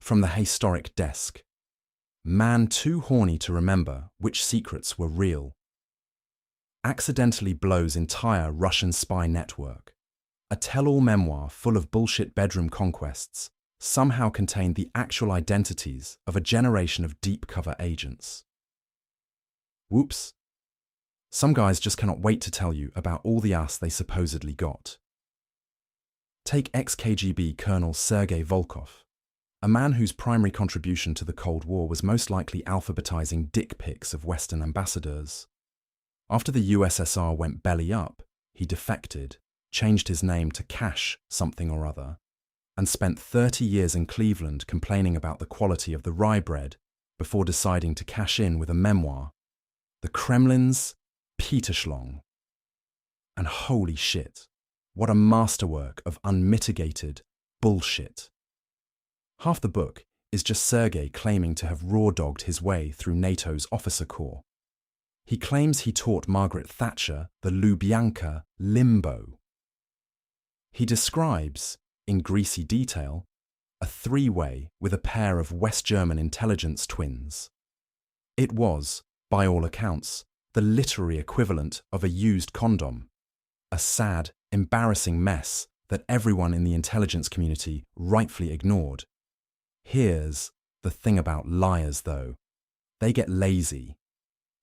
From the historic desk. Man too horny to remember which secrets were real. Accidentally blows entire Russian spy network. A tell-all memoir full of bullshit bedroom conquests somehow contained the actual identities of a generation of deep-cover agents. Whoops. Some guys just cannot wait to tell you about all the ass they supposedly got. Take ex-KGB Colonel Sergei Volkov, a man whose primary contribution to the Cold War was most likely alphabetizing dick pics of Western ambassadors. After the USSR went belly up, he defected, changed his name to Cash something or other, and spent 30 years in Cleveland complaining about the quality of the rye bread before deciding to cash in with a memoir, The Kremlin's Peterschlong. And holy shit, what a masterwork of unmitigated bullshit. Half the book is just Sergei claiming to have raw-dogged his way through NATO's officer corps. He claims he taught Margaret Thatcher the Lubyanka Limbo. He describes, in greasy detail, a three-way with a pair of West German intelligence twins. It was, by all accounts, the literary equivalent of a used condom, a sad, embarrassing mess that everyone in the intelligence community rightfully ignored. Here's the thing about liars, though. They get lazy.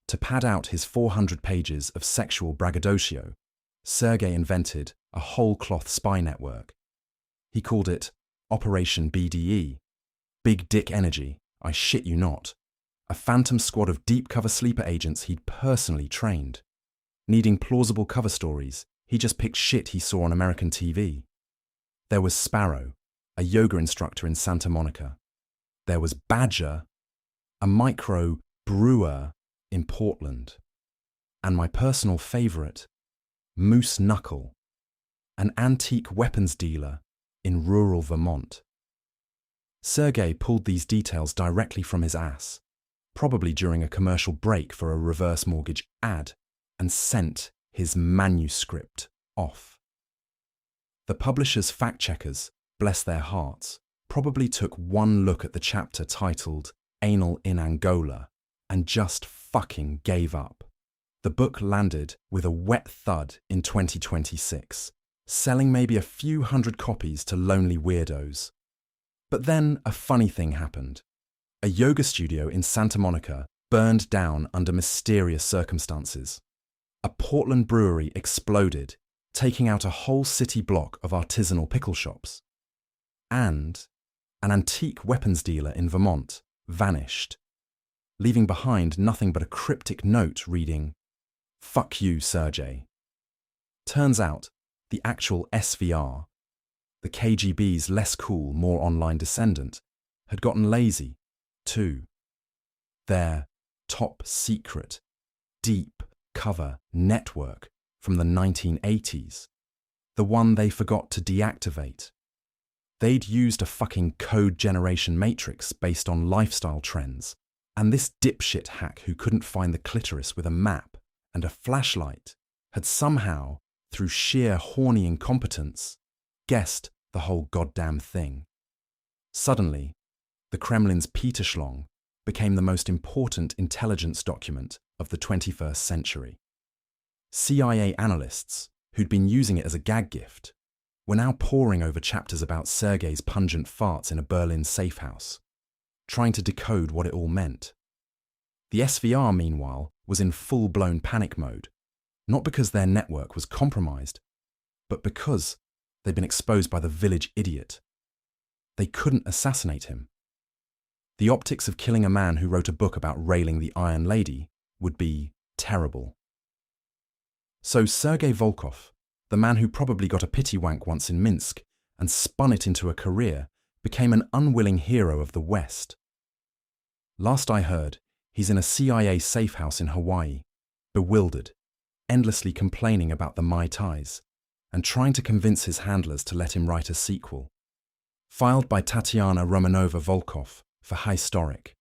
To pad out his 400 pages of sexual braggadocio, Sergei invented a whole-cloth spy network. He called it Operation BDE, Big Dick Energy, I shit you not, a phantom squad of deep-cover sleeper agents he'd personally trained. Needing plausible cover stories, he just picked shit he saw on American TV. There was Sparrow, a yoga instructor in Santa Monica. There was Badger, a micro brewer in Portland. And my personal favourite, Moose Knuckle, an antique weapons dealer in rural Vermont. Sergei pulled these details directly from his ass, probably during a commercial break for a reverse mortgage ad, and sent his manuscript off. The publisher's fact-checkers, bless their hearts, probably took one look at the chapter titled Anal in Angola and just fucking gave up. The book landed with a wet thud in 2026, selling maybe a few hundred copies to lonely weirdos. But then a funny thing happened. A yoga studio in Santa Monica burned down under mysterious circumstances. A Portland brewery exploded, taking out a whole city block of artisanal pickle shops. And an antique weapons dealer in Vermont vanished, leaving behind nothing but a cryptic note reading, "Fuck you, Sergei." Turns out, the actual SVR, the KGB's less cool, more online descendant, had gotten lazy, too. Their top secret, deep cover network from the 1980s, the one they forgot to deactivate. They'd used a fucking code generation matrix based on lifestyle trends, and this dipshit hack who couldn't find the clitoris with a map and a flashlight had somehow, through sheer horny incompetence, guessed the whole goddamn thing. Suddenly, the Kremlin's Peterschlong became the most important intelligence document of the 21st century. CIA analysts, who'd been using it as a gag gift, were now poring over chapters about Sergei's pungent farts in a Berlin safe house, trying to decode what it all meant. The SVR, meanwhile, was in full-blown panic mode, not because their network was compromised, but because they'd been exposed by the village idiot. They couldn't assassinate him. The optics of killing a man who wrote a book about railing the Iron Lady would be terrible. So Sergei Volkov, the man who probably got a pity wank once in Minsk and spun it into a career, became an unwilling hero of the West. Last I heard, he's in a CIA safe house in Hawaii, bewildered, endlessly complaining about the Mai Tais, and trying to convince his handlers to let him write a sequel. Filed by Tatiana Romanova Volkov for Historic,